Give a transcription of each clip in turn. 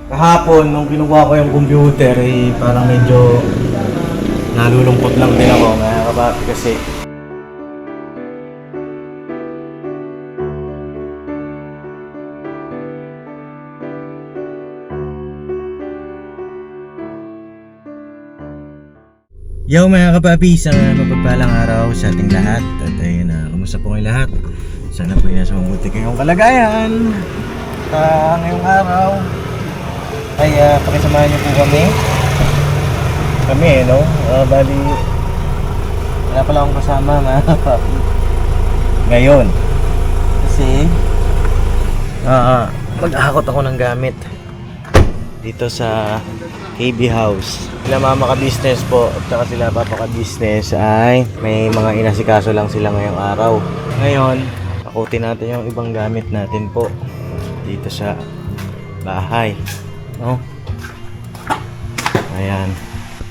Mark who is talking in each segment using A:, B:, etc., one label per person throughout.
A: Kahapon, nung kinuha ko yung computer, eh, parang medyo nalulungkot lang din ako mga kapapi kasi yo mga kapapi, isang mapagpalang araw sa ating lahat. At ayun na, kumusta po kayo lahat? Sana po yung nasa mabuti kayong kalagayan. Ngayong araw ay pakisamahan niyo po kami. No? Bali, wala pala akong kasama mga kapapi ngayon. Kasi mag-ahakot ako ng gamit dito sa KB House. Sila mama ka-business po at saka sila papa ka-business ay may mga inasikaso lang sila ngayong araw. Ngayon, akutin natin yung ibang gamit natin po dito sa bahay. No? Ayan.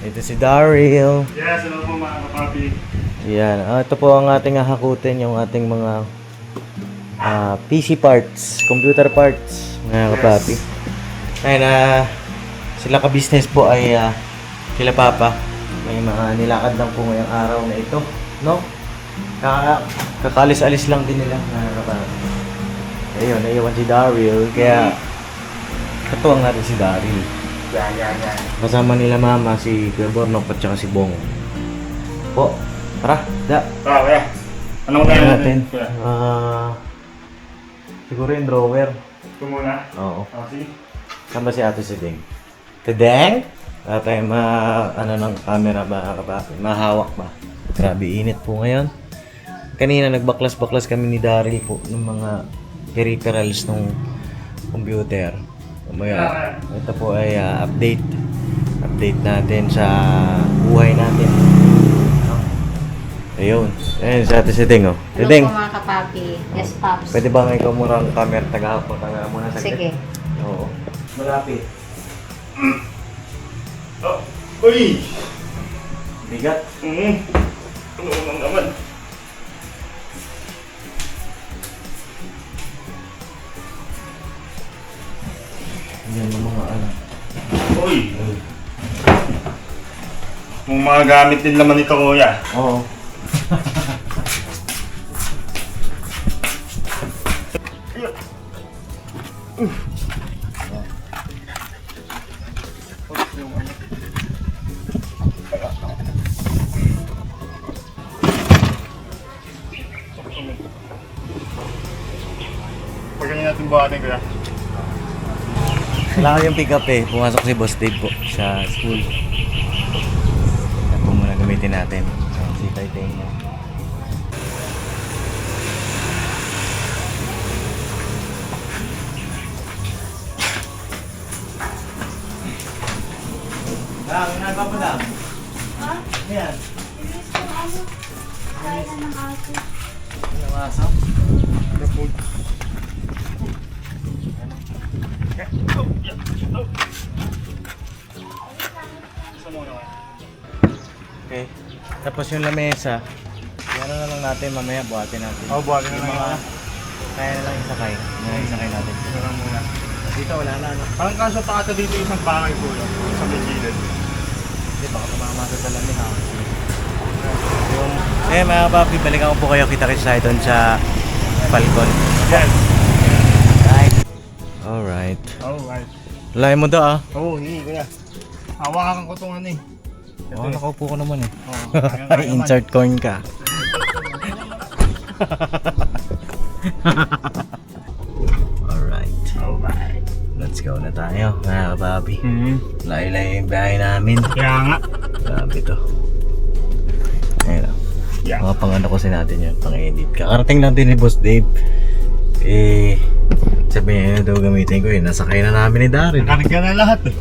A: Ito si Daryl.
B: Yes, hello po mga kapapi.
A: Ayan. Ito po ang ating hahakutin, yung ating mga PC parts, computer parts, mga kapapi. Ayan, sila ka-business po ay sila papa. May mga nilakad lang po ngayong araw na ito, no? Kakalis-alis lang din nila, mga kapapi. Ayun, naiwan si Daryl, kaya katuwang natin si Daryl.
B: Yan.
A: Kasama nila mama, si Kuya Bornok at saka si Bong. Po, tara, da.
B: Kuya. Anong
A: Ano
B: kaya
A: natin?
B: Kuya?
A: Siguro yung drawer.
B: Ito muna.
A: Oo.
B: Sige.
A: Saan ba si Ate Sideng? Tideng? Wala tayong ng camera ba? Mahawak ba? Grabe, init po ngayon. Kanina nagbaklas-baklas kami ni Daryl po ng mga peripherals ng computer. Mamaya, ito po ay update natin sa buhay natin. Ayun. Ayun, sa Ate Sideng, oh. Sideng,
C: Hello po mga kapapi. Yes, Pops.
A: pwede ba nga ikaw muna ang camera? Tagahap ko camera muna sa
C: Sige.
A: Oo. Malapit.
B: Oh. Uy!
A: Bigat.
B: Ano naman?
A: Yan yung mga ano.
B: Uy! Yung mga gamit din naman ito, kuya.
A: Oo.
B: Pagkain natin buhatin, kuya.
A: Kailangan yung pick up eh. Pumasok si Boss Dave po sa school. Yan po muna gamitin natin. Si Titania. Dang, ginagawa po Dang?
D: Ha?
A: Ano yan?
D: Ilis ko ano? Kaya ng aso.
A: Ano yung aso? Okay. Tapos yung lamesa, yan na lang natin mamaya, buhatin natin.
B: Buhatin na
A: Yung
B: lang.
A: mga kaya na lang isakay. Isakay natin.
B: Ito lang muna.
A: Dito wala na, no?
B: Parang kaso pa ata dito isang bangay, kuya. Isang bigilid.
A: Hindi, baka tumamasa sa lamin ha. Yung, mga papi, balikan ko po kayo. Kita-kits tayo doon sa Falcon.
B: Yes.
A: Alright.
B: Alright.
A: Layo mo daw ah.
B: Oo, hindi, kuya. Hawakan ko itong ano eh.
A: Oo, nakaupo ko naman eh.
B: Oo, kaya naman.
A: Insert coin ka. Alright.
B: Alright.
A: Let's go na tayo, mga kapapi. Layo-layo yung biyahe namin.
B: Kaya nga.
A: Grabe to. Ayun o.
B: Yeah.
A: Mga pang-ano kasi natin yun, pang-edit. Kakarating lang din ni Boss Dave. Sabi niya daw gamitin ko nasakay na namin ni Daryl.
B: Nakarga na lahat eh.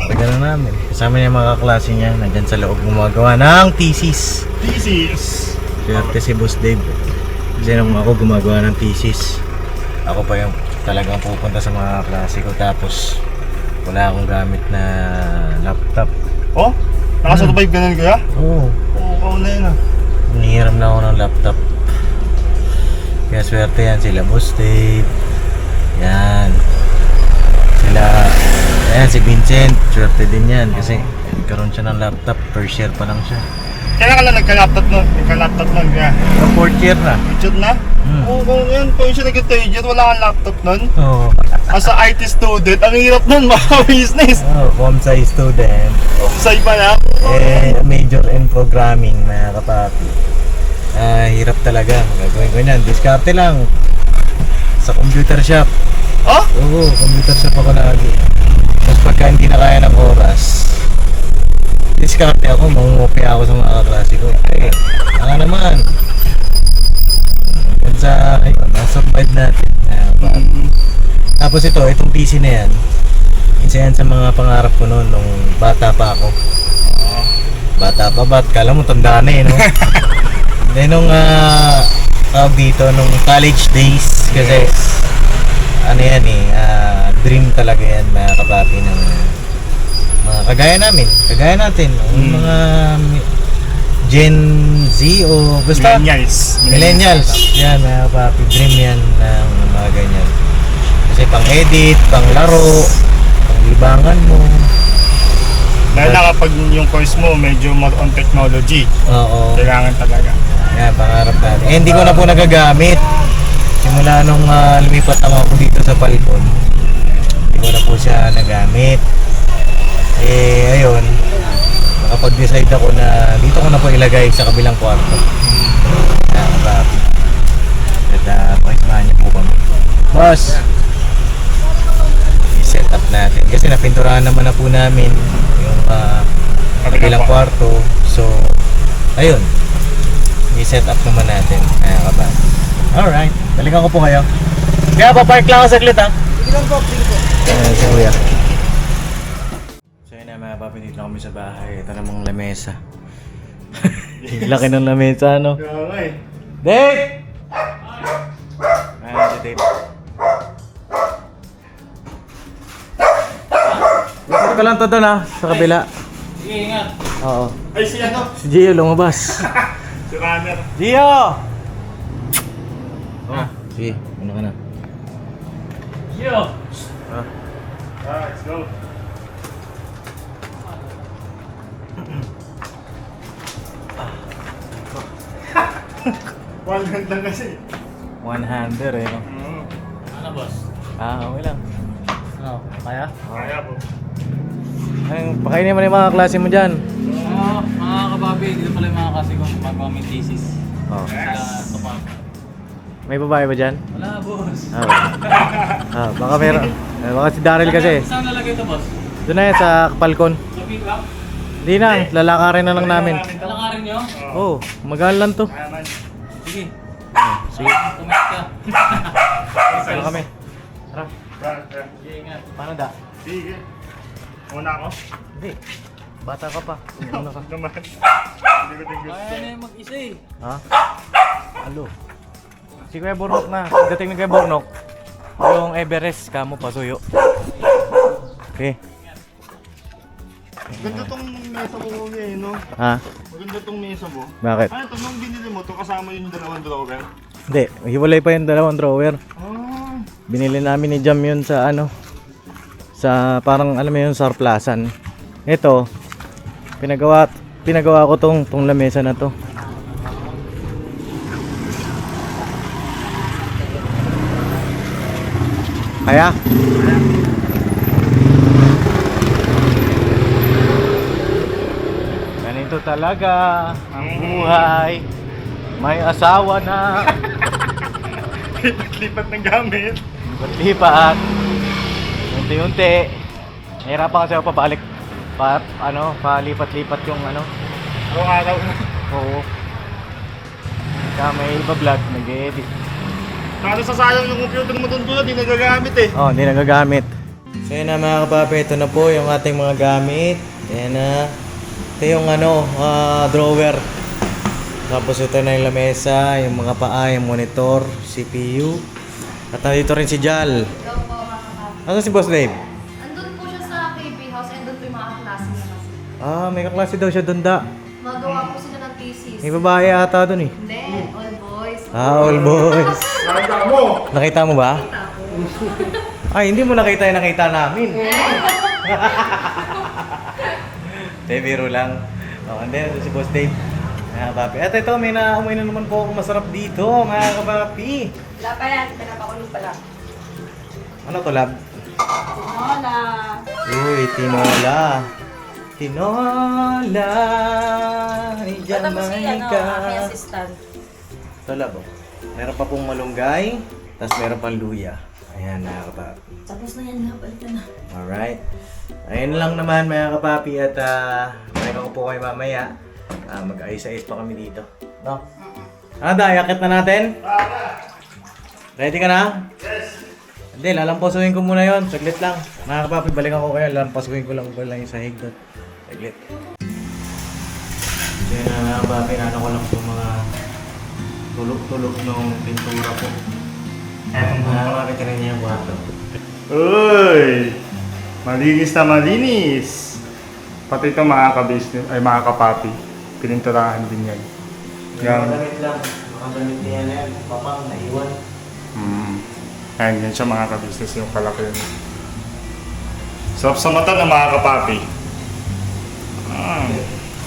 A: Nakarating na namin. Kasama niya mga kaklase niya, nandyan sa loob gumagawa ng thesis.
B: Thesis.
A: Swerte si Boss Dave. Kasi nung ako gumagawa ng thesis, ako pa yung talagang pupunta sa mga klase ko. Tapos wala akong gamit na laptop.
B: Oh? Nakasurvive ka na kuya?
A: Oo.
B: Oo, na yun ah.
A: Hinihiram na ako ng laptop. Kaya swerte yan sila Boss Dave. Yan. Sila, ayan si Vincent, swerte din yan kasi nagkaroon siya ng laptop, first year pa lang siya.
B: Kailan ka lang nagka-laptop nun? Nagka-laptop nun kaya.
A: So, fourth year na.
B: Legit na? Oo, kung siya nag-legit, wala kang laptop nun.
A: Oo.
B: As a IT student, ang hirap nun, maka-business.
A: Oh, comsci student.
B: Say pa na.
A: Major in programming, mga kapapi. Hirap talaga. Gagawin ko yan. Diskarte lang. Sa computer shop.
B: Oh?
A: Oo, computer shop ako lagi. Tapos pagka hindi na kaya ng oras, diskarte ako, mangungupi ako sa mga kaklase ko. Baka naman. Hanggang sa, ayun, na-survive natin. Tapos itong PC na yan, isa yan sa mga pangarap ko noon nung bata pa ako. Bata pa ba't? Kala mo tanda na eh, no? Then nung tawag dito, nung college days, kasi ano yan eh, dream talaga yan mga kapapi ng mga kagaya natin, yung mga Gen Z o basta millennials. Yan mga kapapi, dream yan ng mga ganyan. Kasi pang edit, pang laro, pang libangan mo.
B: Dahil na kapag yung course mo medyo more on technology,
A: Oo.
B: kailangan talaga.
A: Yan, pangarap natin. Hindi ko na po nagagamit. Simula nung lumipat naman ako dito sa Palcon, hindi ko na po siya nagamit. Ayun, nakapag-decide ako na dito ko na po ilagay sa kabilang kwarto. Papi. At pakisamahan niyo po kami. Boss! I-set up natin. Kasi napinturahan naman na po namin yung kabilang kwarto. So, ayun. I-set up naman natin. Kaya ka ba? Alright. Balikan ko po kayo. Kaya papark lang ako saglit ha. Sige lang po. Si Kuya. So yun na mga papi, dito na kami sa bahay. Ito namang lamesa. Laki ng lamesa, no?
B: Okay.
A: Dave! Ayan si Dave. Lapit ko lang to doon ha, sa kabila.
E: Sige, ingat.
A: Oo.
B: Ay, si ano?
A: Si Gio lumabas.
B: Si Runner.
A: Gio! Oh, sige, ano ka na?
E: Yo!
B: Let's go. One hand lang kasi.
A: One-hander eh, no?
E: Ano, boss?
A: Okay lang.
E: Ano, kaya?
B: Kaya po.
A: Pakainin mo na yung mga klase mo dyan.
E: Mga kababi, dito pala yung mga kasi ko gumagawa may thesis.
A: Oh.
E: Sa tupang.
A: May babae ba dyan?
E: Wala, boss.
A: Baka meron. Baka si Daryl kasi.
E: Saan lalagay ito, boss?
A: Doon na yan sa Palcon.
E: Sa pick up?
A: Hindi na, lalakarin na lang namin.
E: Talakarin nyo?
A: Oh, magaan lang to.
B: Mayaman.
E: Sige.
A: Sige,
E: Tumit ka.
A: ano kami? Tara,
E: Sige, ingat.
A: paano da?
B: Sige. Una ako?
A: Hindi, bata ka pa. Ano ka?
B: Naman. Hindi ko din gusto.
E: Kaya na yung mag-isa eh.
A: Ha? Alo. Si Kuya Bornok na. Dating ni Kuya Bornok. Yung Everest, kamo pasuyo. Okay.
B: Ganda tong mesa mo eh, no?
A: Ha?
B: Maganda tong mesa mo.
A: Bakit?
B: Ano to, nung binili mo to kasama yung dalawang drawer?
A: Hindi, hiwalay pa yung dalawang drawer.
B: Ah.
A: Binili namin ni Jam yun sa ano, sa parang alam mo yun, surplusan. Ito, pinagawa ko tong lamesa na to. Kaya? Ganito talaga ang buhay. May asawa na.
B: Lipat ng gamit.
A: Lipat. Unti-unti. Nahirapan kasi ako pabalik. Palipat-lipat yung ano.
B: Araw-araw.
A: Oo. Kaya may iba vlog, nag-edit.
B: Sana sasayang yung computer mo doon tulad, di nagagamit eh.
A: Oh, hindi nagagamit. So yun na mga kapapi, ito na po yung ating mga gamit. Ayan na. Ito yung drawer. Tapos ito na yung lamesa, yung mga paa, yung monitor, CPU. At nandito rin si Jal.
C: Ikaw po mga kapapi.
A: Ano si Boss Dave?
C: Andun po siya sa KB house and doon po yung mga klase niya kasi.
A: May kaklase daw siya doon da.
C: Magawa po sila ng thesis.
A: May babae ata doon eh.
C: Hindi, all boys.
A: All boys.
B: Nakita mo!
A: Nakita mo ba?
C: Kita po.
A: Ay, hindi mo nakita yung nakita namin. Dave, biro lang. Oh, and then, si Boss Dave. Mga kapapi. At ito, may naamoy na naman po ako masarap dito, mga kapapi.
D: Wala pa yan, pinapakulong pa lang.
A: Ano to, lab?
D: Tinola.
A: Uy, tinola. Tinola. Ay,
D: Tapos si ano,
A: Jamaica.
D: aking assistant.
A: Ito, lab. Oh. Meron pa pong malunggay, tapos meron pang luya. Ayan, mga kapapi.
D: Tapos na yan, balik ka na.
A: Alright. Ayun lang naman, mga kapapi. At balikan ko po kayo mamaya. Mag-ayos-ayos pa kami dito. No? Yakit na natin? Ready ka na? Yes! Hindi, lalampasuhin ko muna yon. Saglit lang. Mga kapapi, balikan ko kayo. Lalampasuhin ko lang yung sahig doon. Saglit. So yun na, mga kapapi, nano ko lang itong mga tulog-tulog ng pintura po. Mga kapapi, tinan niya yung kwarto.
B: Uy! Malinis na malinis! Pati ito mga ka-business, ay mga kapapi. Pininturahan din yan. Yan.
A: Makadamit lang. Makadamit niya na yan. Papang naiwan.
B: Ayan, yan siya mga ka-business yung kalaki yun. Sarap sa mata na mga kapapi.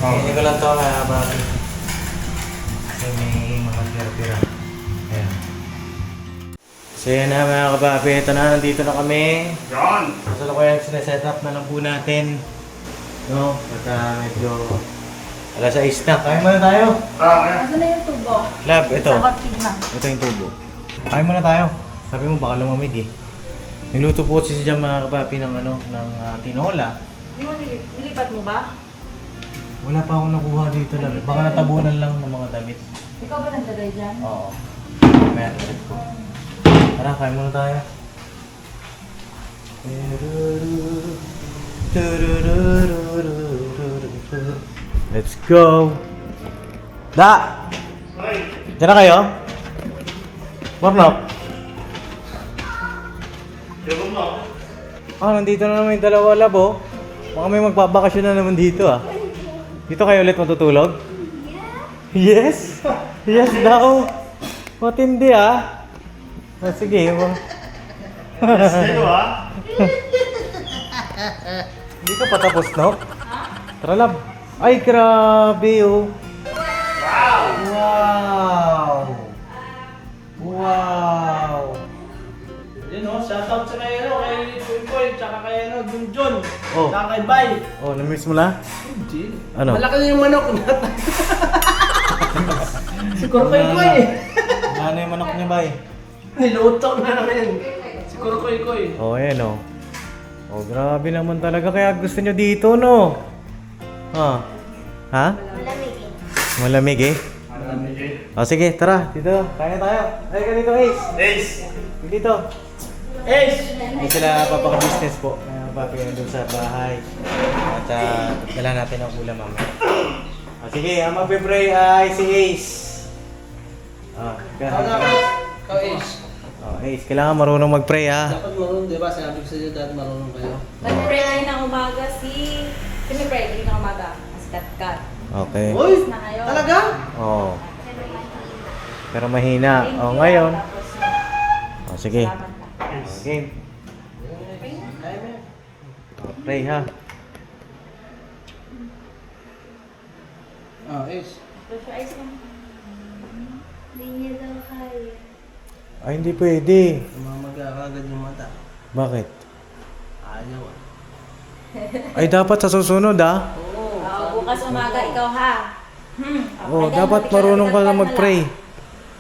A: Hindi ko lang ito mga kapapi. Kasi may mga tira-tira. Ayan. So yan na mga kapapi. Ito na, nandito na kami.
B: Yan!
A: So ko yan, sineset up na lang po natin. No? At medyo alas 6 na. Kain muna tayo.
D: Ano na yung tubo?
A: Lab, ito.
D: Sa kapig na.
A: Ito yung tubo. Kain muna tayo. Sabi mo baka lumamig eh. Niluto po si Jam mga kapapi ng tinola.
D: Nilipat mo ba?
A: Wala pa akong nakuha dito lang. Baka natabunan lang ng mga damit.
D: Ikaw ba nagdagay dyan?
A: Oo. Kaya natin ko. Tara, kain muna tayo. Let's go! Da! Diyan na kayo? Warnok? Nandito na naman yung dalawa labo. Baka may magbabakasyon na naman dito Dito kayo ulit matutulog? Yes! Yes daw! Matindi sige.
B: Sino
A: Hindi ka patapos, no? Tara, lab. Ay, grabe, Wow! Wow!
E: Yun o, shoutout sa kay Koy, tsaka kay Junjun,
A: Oh.
E: tsaka kay Bay.
A: Oh, na-miss mo na?
E: Hindi.
A: Ano?
E: Malaki na yung manok natin. Siguro kay Koy.
A: Ano yung manok niya, bay?
E: Niluto na namin. Siguro kay Koy.
A: Oh, ayan, Oh, grabe naman talaga. Kaya gusto nyo dito, no? Ha?
D: Malamig eh.
A: Malamig, eh? Oh, sige, tara. Dito. Kaya tayo. Ay, ka dito, Ace.
B: Ace!
A: Dito.
E: Ace!
A: Hindi sila papaka-business po. Papi nandun sa bahay. At dala natin ang ulam mamaya. Sige, ang magpe-pray ay si Ace.
E: Ikaw Ace.
A: Ace, kailangan marunong mag-pray
E: Dapat marunong, di ba? Sinabi ko sa inyo dati marunong kayo.
D: Nag-pray kayo ng umaga Sumi-pray kayo ng umaga. Mas kat-kat.
A: Okay.
E: Uy!
D: Na kayo.
E: Talaga?
A: Oo. Pero mahina. Ngayon. Sige.
D: Salamat na.
A: Game. Pray
E: Ace.
D: Pressurize mo. Hindi niya daw kaya.
A: Ay, hindi pwede.
E: Mamagagad yung mata.
A: Bakit?
E: Ayaw
A: Ay, dapat sa susunod
D: Oo, bukas umaga ikaw ha.
A: dapat marunong ka na mag-pray.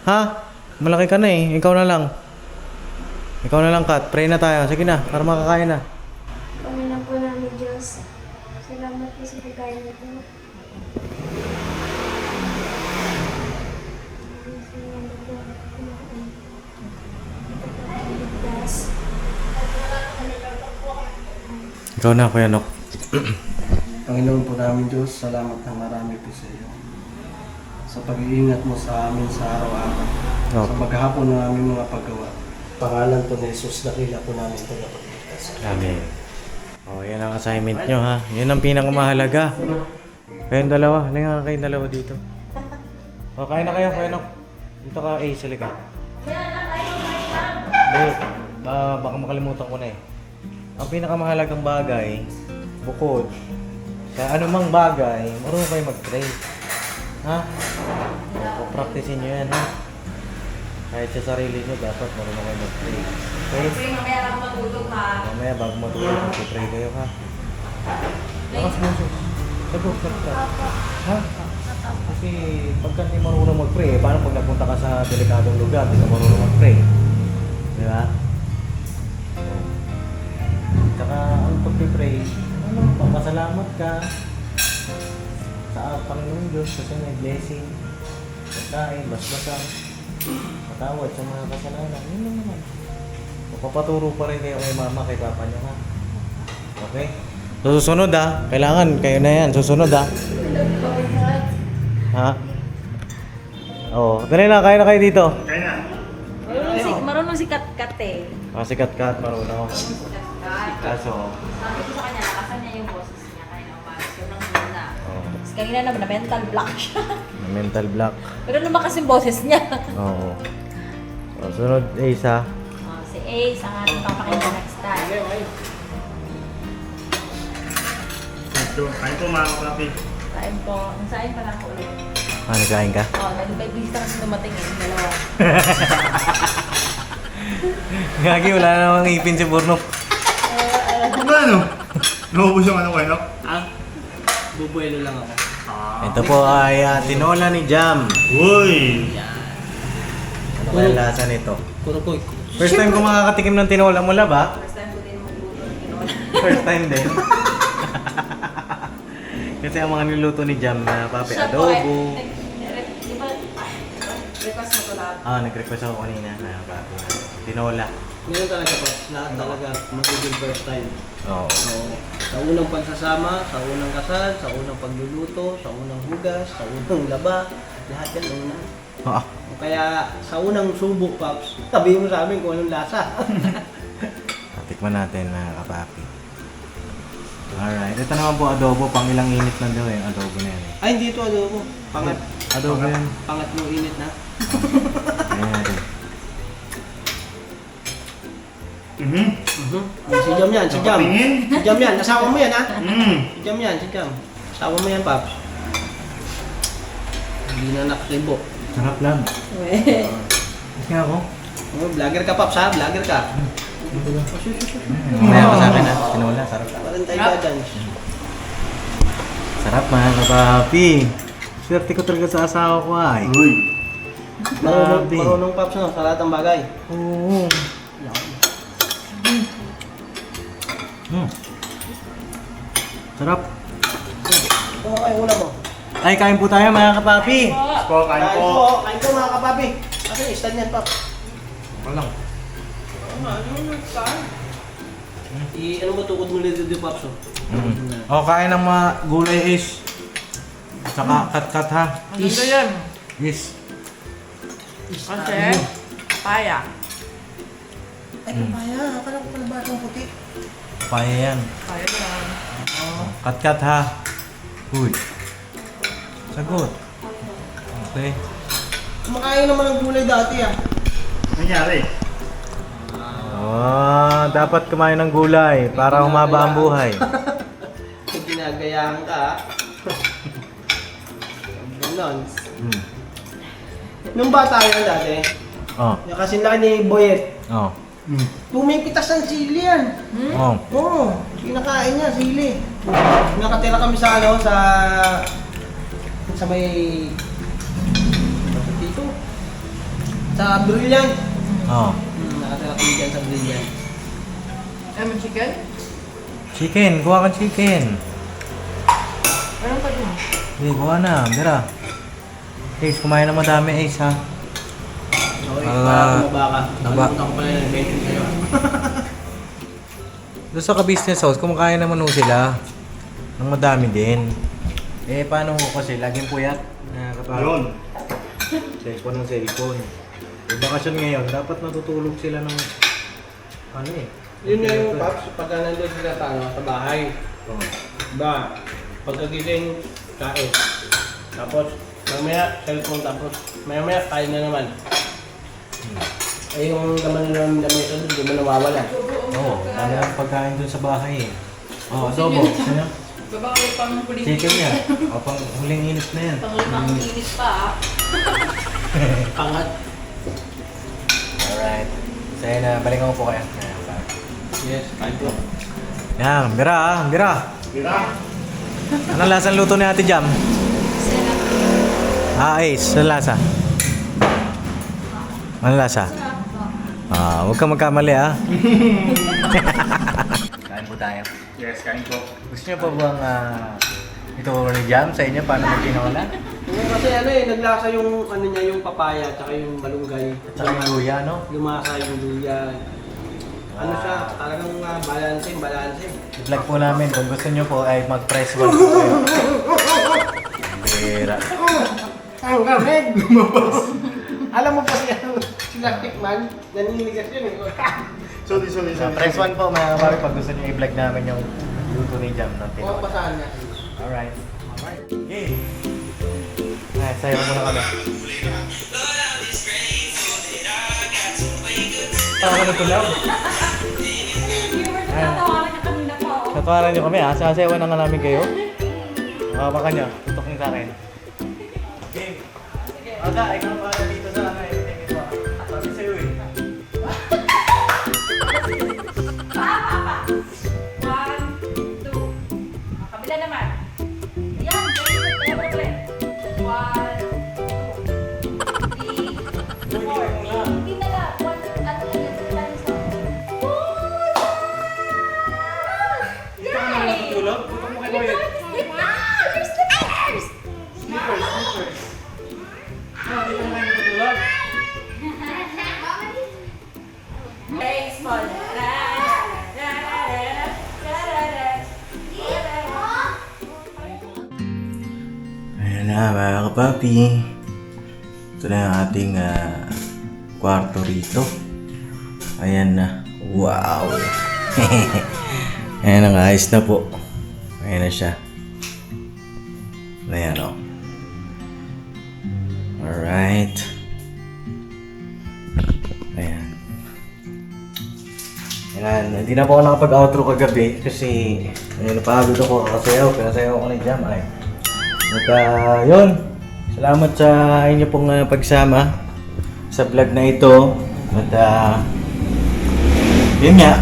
A: Ha? Malaki ka na eh. Ikaw na lang. Ikaw na lang, Kat. Pray na tayo. Sige na, para makakain na.
D: Panginoon po namin Diyos. Salamat po sa pagkain na ito.
A: Ikaw na, Kuya Nok.
E: Panginoon po namin Diyos, salamat na marami po sa iyo. Sa pag-iingat mo sa amin sa araw-araw. Sa maghapon ng aming mga paggawa. Pangalan po ni Jesus, dakila po namin ito na pagligtas.
A: Amen. Yan ang assignment nyo, ha? Yan ang pinakamahalaga. Kayong dalawa. Halika kayong dalawa dito. Kain na kayo, Kuya Nok. Dito ka, Ace, halika. Hindi, baka makalimutan ko na eh. ang pinakamahalagang bagay, bukod sa anumang bagay, marunong kayo mag-pray. Ha? Practicein nyo yan, ha? Kahit sa sarili nyo, dapat marunong kayo mag-pray. Okay?
D: Kasi mamaya lang matulog ha.
A: Mamaya bago matulog, mag-pray kayo, ha? Lakas mo, sus. Sagot ka. Ha? Kasi pagka hindi marunong mag-pray, paano pag napunta ka sa delikadong lugar, hindi ka marunong mag-pray? Di ba? Tsaka ang pag-pray, papasalamat ka sa Panginoon Diyos kasi may blessing, pagkain, basbasan, patawad sa mga kasalanan. Yun lang naman. Papaturo pa rin kayo kay mama, kay papa niyo, ha? Okay? So, susunod, ha? Kailangan, kayo na yan. Susunod, ha? Ha? Oo. Dali na, kaya na kayo dito.
B: Kaya na.
D: Marunong si Kat eh.
A: Ah, si Kat, marunong. Kaso,
D: Sabi ko sa kanya, lakasan niya yung boses niya kanina umalis. Yun ang muna.
A: oh,
D: Tapos kanina naman, na mental block siya.
A: mental block.
D: Pero lumakas yung boses niya.
A: Oo. So, sunod, Ace, ha?
D: Oh, si Ace, ang ating papakita next time.
B: Ito, kain po mga kapapi.
D: Kain po. Ang sain pa lang po ulit.
A: Ah, nagkain ka?
D: Oh, may bisita kasi dumating eh. Dalawa.
A: Gagi, wala namang ipin si Burnok.
B: Ano ano? Naubos yung ano kayo?
E: Bubuelo lang ako.
A: Ito po ay tinola ni Jam.
B: Uy!
A: Ano kaya lasa nito?
E: Puro ko.
A: First time ko makakatikim ng tinola mula ba?
D: First time ko din magluto ng tinola.
A: First time din. Kasi ang mga niluto ni Jam na papi
D: Siya po
A: adobo.
D: di ba, request mo to lahat?
A: Ah, nag-request ako kanina na papi na tinola.
E: Ngayon talaga po, lahat talaga magiging first time.
A: Oo.
E: So, sa unang pagsasama, sa unang kasal, sa unang pagluluto, sa unang hugas, sa unang laba, lahat yan una.
A: Ah,
E: Kaya sa unang subok, Paps, sabihin mo sa amin kung anong lasa.
A: tikman natin mga kapapi. Alright, ito naman po adobo, pang ilang init lang daw yung adobo na yan.
E: Ay, hindi ito adobo.
A: Adobo yan.
E: Pangatlong init na.
A: Ayan natin.
E: Si Jam yan, si Jam.
B: Napapingin?
E: Si Jam yan, asawa mo yan ha?
B: Mm.
E: Si Jam yan, si Jam. Asawa mo yan, Paps. Hindi na nakasibo.
A: Sarap lang. Kasi ako.
E: Oh, vlogger ka, Paps ha? Vlogger ka.
A: Mamaya ka sa akin ha. Tinola, sarap.
E: Parang tayo ba dyan?
A: Sarap mga kapapi. Swerte ko talaga sa asawa ko ay.
B: Uy!
A: Grabe.
E: Marunong, Paps, no? Sa lahat ng bagay.
A: Oo. Sarap.
E: Oo, ay ulam mo.
A: Ay, kain po tayo mga kapapi.
B: Po, kain po.
E: Kain po mga kapapi. Kasi stand yan, Paps.
A: Walang.
E: Ano mo tukod mo dito, Paps?
A: O, kain ng mga gulay is. Saka kat-kat ha.
F: Ano ba yan?
A: Is.
F: Kasi, paya.
E: Ay, papaya. Akala ko pala batang puti.
A: Paya yan.
F: Paya yan.
A: Kat-kat ha. Uy. Sagot. Okay.
E: Kumakain naman ng gulay dati ah.
B: Nangyari?
A: Dapat kumain ng gulay para humaba ang buhay.
E: Ginagayahan ka ah. Ganon. Nung bata yan dati,
A: Oh.
E: yung kasing laki ni Boyet,
A: Oh.
E: pumipitas ng sili yan.
A: Oh.
E: Oo, kinakain niya, sili. Nakatira kami sa sa may dito. Sa Brilliant.
A: Oh.
E: Nakatira kami dyan sa Brilliant.
F: Ano, chicken?
A: Chicken, kuha ka chicken.
F: Meron pa dun.
A: Sige, kuha na. Mira. Ace, kumain na madami Ace ha.
E: Okay,
A: Ah,
E: para kumaba ka.
A: naba.
E: Nakalimutan ko pala yung mention sa'yo.
A: Doon sa ka-business house, kumakain naman ho sila. Nang madami din. Eh, paano ho kasi? Laging puyat.
B: Yun.
A: Cellphone ng cellphone. Eh, bakasyon ngayon, dapat natutulog sila ng ano eh.
E: Yun nga yung Paps, pagka nandun sila sa bahay.
A: Oh.
E: Ba, pagkagising, kain. Tapos, mamaya, cellphone, tapos mamaya, kain na naman. Eh, yung laman ng lamesa doon, di mo nawawala.
A: Oo, ano ang pagkain dun sa bahay eh. Oo, adobo. Sino?
F: Babakal pang huling
A: Chicken niya. O, pang huling init na yan.
F: Pang init pa
E: Pangat.
A: Alright. So yun na, balikan ko po kayo.
E: Yes, kain po.
A: Yan, Mira ah, Mira.
B: Mira!
A: Anong lasang luto ni Ate Jam? Ace. Anong lasa? Anong lasa? Huwag kang magkamali ah. Kain po tayo.
B: Yes, kain po.
A: Gusto niyo pa bang ito ni Jam sa inyo? Paano magkinola?
E: Kasi ano eh, naglasa yung ano niya, yung papaya, tsaka yung malunggay.
A: Tsaka yung luya, no?
E: Lumasa yung luya. Ano siya, talagang balancing.
A: I-vlog po namin. Kung gusto niyo po ay mag-press 1 po kayo. Bira.
E: Ang gamig! Lumabas! Alam mo pa sila Tikman, naninigas yun eh.
B: Sorry.
A: Press 1 po mga kababi pag gusto niyo i-vlog namin yung luto ni Jam ng
E: Huwag
A: tinola.
E: basahan niya.
A: Alright. Okay. Ay, sayo muna kami. Ako na tulaw.
D: Tatawanan ka kanina pa ako.
A: Tatawanan niyo kami ha. Sasayawan na nga namin kayo. Baka niyo. Tutok niyo sa akin. Okay. Aga, ikaw para dito sa ano. Everything ito. Sabi sa'yo eh.
D: One, two. Kabila naman. Yan, ulit. One, two, three, four. Hindi na lang. One, ano lang yan, sila tayo sa...
A: Dito ka naman natutulog? Tutok mo kay Boyet.
D: You're slippers!
A: Slippers. Dito na kayo natutulog?
D: Baseball.
A: Ayan na mga kapapi. Ito na yung ating kwarto rito. Ayan na. Wow! Ayan na, ayos na po. Ayan na siya. Ayan o. Alright. Ayan. Ayan. Hindi na po ako nakapag-outro kagabi kasi napagod ako. Pinasayaw ko ni Jam. Ay. At yun. Salamat sa inyo pong pagsama sa vlog na ito. At yun nga.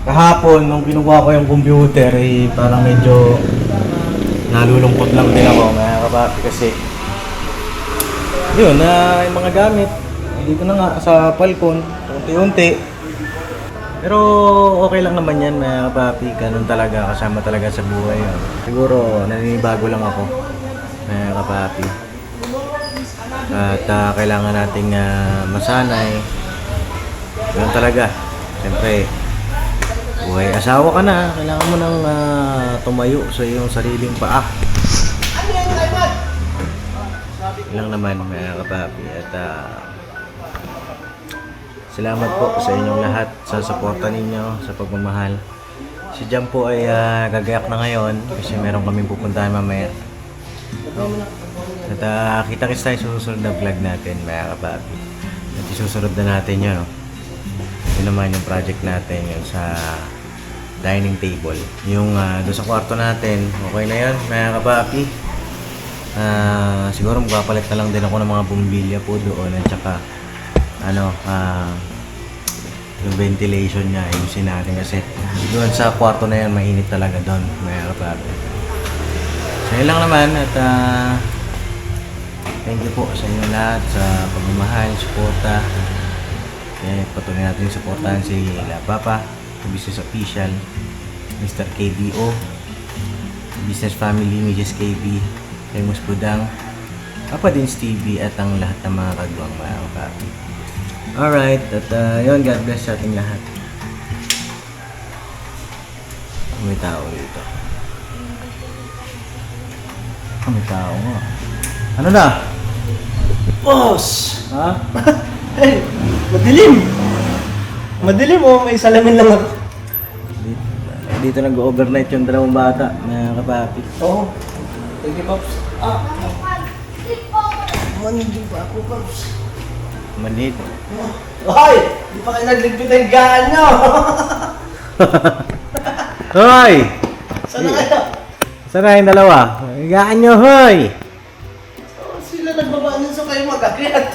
A: Kahapon, nung kinuha ko yung computer, parang medyo nalulungkot lang din ako mga kapapi kasi yun, yung mga gamit dito na nga sa Falcon, unti-unti. Pero okay lang naman yan mga kapapi, ganun talaga, kasama talaga sa buhay yun. Siguro naninibago lang ako mga kapapi. At kailangan nating masanay. Ganun talaga. Siyempre, buhay asawa ka na, kailangan mo nang tumayo sa iyong sariling paa. Yun lang naman mga kapapi. At salamat po sa inyong lahat sa suporta ninyo, sa pagmamahal. Si Jam po ay gagayak na ngayon kasi meron kaming pupuntahan mamaya. At kita-kits tayo sa susunod na vlog natin mga kapapi. At isusunod na natin yun. Yun naman yung project natin yun sa dining table. Yung doon sa kwarto natin, okay na yun mga kapapi. Siguro magpapalit na lang din ako ng mga bumbilya po doon at saka yung ventilation niya ayusin natin kasi doon sa kwarto na yan mainit talaga doon mga kapapi. So yun lang naman at thank you po sa inyo lahat sa pagmamahal, suporta. Patuloy natin yung supportahan si La Papa, Business Official, Mr. KBO, Business Family, Mrs. KB, Remus Budang, Papa Dins TV at ang lahat ng mga kagwang mga kapapi. Alright, at yun, God bless sa ating lahat. May tao dito. May tao nga. Ano na? Boss! Ha?
E: Hey! Madilim! Madilim oh, may salamin lang ako.
A: Dito nag-overnight yung dalawang bata, mga kapapi.
E: Oo. Thank you, Pops. Mandi ba ako, Pops?
A: Maliit.
E: Hoy! Di pa kayo nagligpit ang gaan nyo!
A: Hoy!
E: Saan na kayo?
A: Saan na yung dalawa? Higaan nyo, hoy!
E: Oh, sila nagbaba niyan so kayo mag-akyat.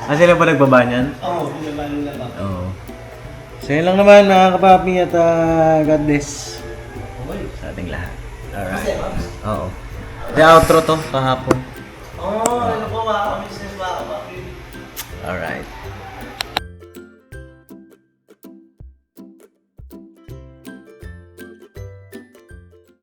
A: Sila ba nagbaba niyan?
E: Oo, binaba nila ba?
A: Oo. So yun lang naman mga kapapi at God bless sa ating lahat. Alright. Oo. The outro to kahapon.
E: Oo, ano po mga kamisis mga kapatid.
A: Alright.